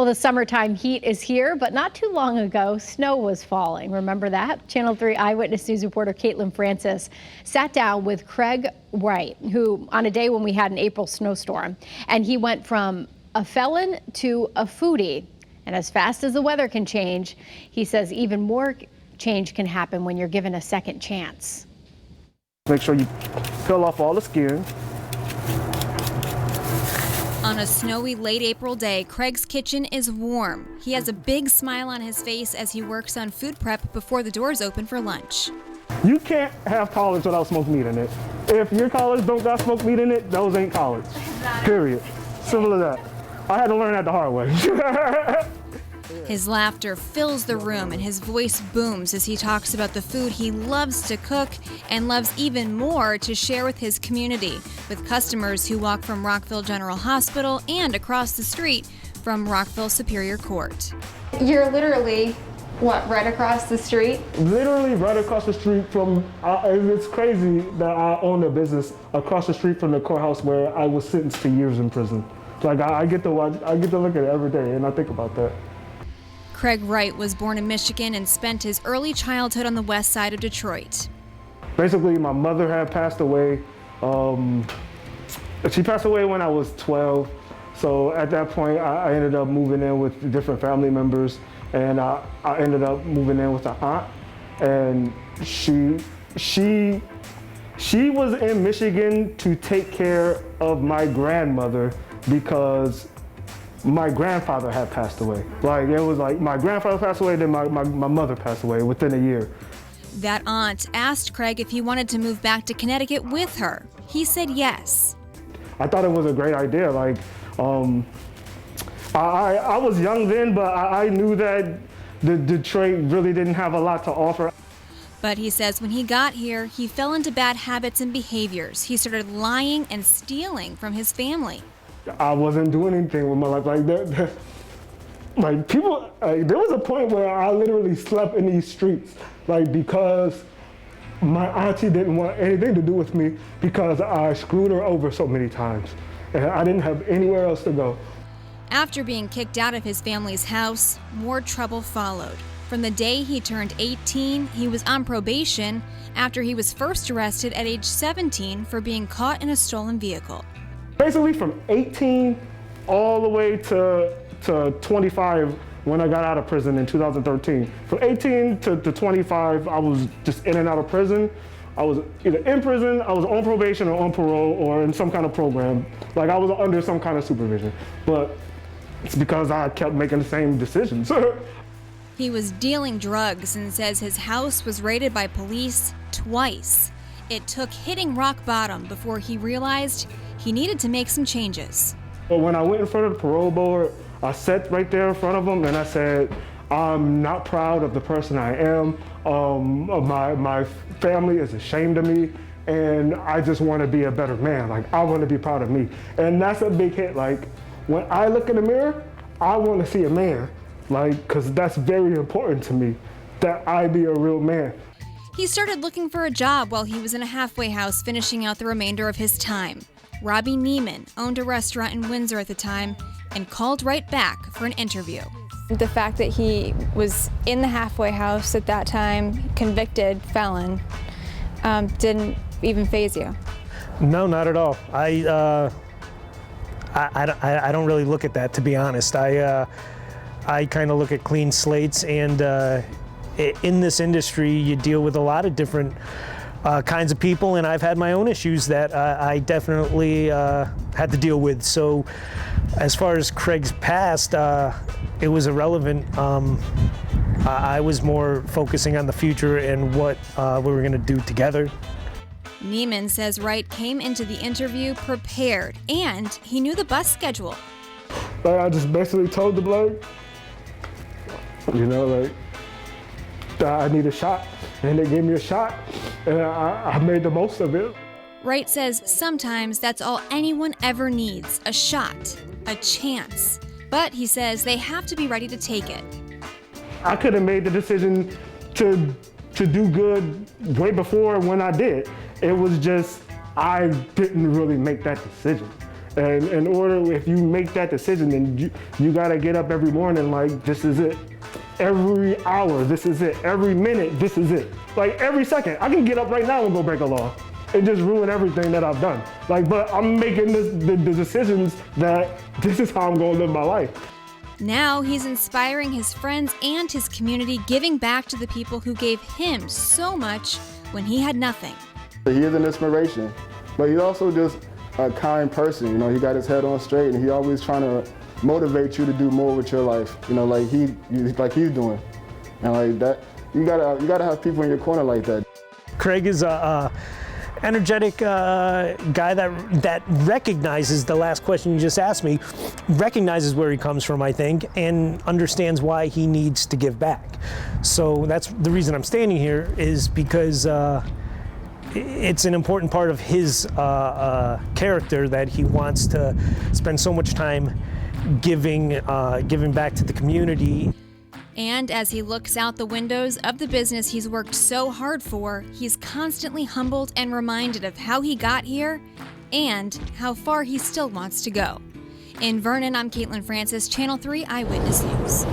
Well, the summertime heat is here, but not too long ago, snow was falling. Remember that? Channel 3 Eyewitness News reporter Caitlin Francis sat down with Craig Wright, who on a day when we had an April snowstorm, and he went from a felon to a foodie. And as fast as the weather can change, he says even more change can happen when you're given a second chance. Make sure you peel off all the skin. On a snowy late April day, Craig's kitchen is warm. He has a big smile on his face as he works on food prep before the doors open for lunch. You can't have collard without smoked meat in it. If your collards don't got smoked meat in it, those ain't collards. Period. Simple as that. I had to learn that the hard way. His laughter fills the room and his voice booms as he talks about the food he loves to cook and loves even more to share with his community, with customers who walk from Rockville General Hospital and across the street from Rockville Superior Court. You're literally, what, right across the street? Literally right across the street from, it's crazy that I own a business across the street from the courthouse where I was sentenced to years in prison. Like I get to look at it every day and I think about that. Craig Wright was born in Michigan and spent his early childhood on the west side of Detroit. Basically, my mother had passed away. She passed away when I was 12. So at that point, I ended up moving in with different family members, and I ended up moving in with an aunt. And she was in Michigan to take care of my grandmother because my grandfather had passed away. Like, it was like my grandfather passed away, then my mother passed away within a year. That aunt asked Craig if he wanted to move back to Connecticut with her. He said yes. I thought it was a great idea. Like, I was young then, but I knew that Detroit really didn't have a lot to offer. But he says when he got here, he fell into bad habits and behaviors. He started lying and stealing from his family. I wasn't doing anything with my life like that. Like people, there was a point where I literally slept in these streets, like because my auntie didn't want anything to do with me because I screwed her over so many times, and I didn't have anywhere else to go. After being kicked out of his family's house, more trouble followed. From the day he turned 18, he was on probation after he was first arrested at age 17 for being caught in a stolen vehicle. Basically from 18 all the way to 25 when I got out of prison in 2013. From 18 to 25, I was just in and out of prison. I was either in prison, I was on probation or on parole or in some kind of program. Like I was under some kind of supervision. But it's because I kept making the same decisions. He was dealing drugs and says his house was raided by police twice. It took hitting rock bottom before he realized he needed to make some changes. But when I went in front of the parole board, I sat right there in front of them and I said, I'm not proud of the person I am. My family is ashamed of me and I just want to be a better man. Like I want to be proud of me. And that's a big hit. Like when I look in the mirror, I want to see a man. Like, cause that's very important to me, that I be a real man. He started looking for a job while he was in a halfway house finishing out the remainder of his time. Robbie Neiman owned a restaurant in Windsor at the time and called Wright back for an interview. The fact that he was in the halfway house at that time, convicted felon, didn't even faze you? No, not at all. I don't really look at that, to be honest. I kind of look at clean slates, and in this industry, you deal with a lot of different kinds of people, and I've had my own issues that I definitely had to deal with. So as far as Craig's past, it was irrelevant. I was more focusing on the future and what we were going to do together. Neiman says Wright came into the interview prepared, and he knew the bus schedule. Like I just basically told the bloke, you know, like, I need a shot. And they gave me a shot, and I made the most of it. Wright says sometimes that's all anyone ever needs, a shot, a chance. But he says they have to be ready to take it. I could have made the decision to do good way before when I did. It was just, I didn't really make that decision. And in order, if you make that decision, then you gotta get up every morning like, this is it. Every hour, this is it. Every minute, this is it. Like every second, I can get up right now and go break a law and just ruin everything that I've done. Like, but I'm making the decisions that this is how I'm gonna live my life. Now he's inspiring his friends and his community, giving back to the people who gave him so much when he had nothing. He is an inspiration, but he's also just a kind person. You know, he got his head on straight, and he always trying to motivate you to do more with your life. You know, like he's doing, and like that, you gotta have people in your corner like that. Craig is a energetic guy that recognizes the last question you just asked me, recognizes where he comes from, I think, and understands why he needs to give back. So that's the reason I'm standing here, is because it's an important part of his character that he wants to spend so much time giving back to the community. And as he looks out the windows of the business he's worked so hard for, he's constantly humbled and reminded of how he got here and how far he still wants to go. In Vernon, I'm Caitlin Francis, Channel 3 Eyewitness News.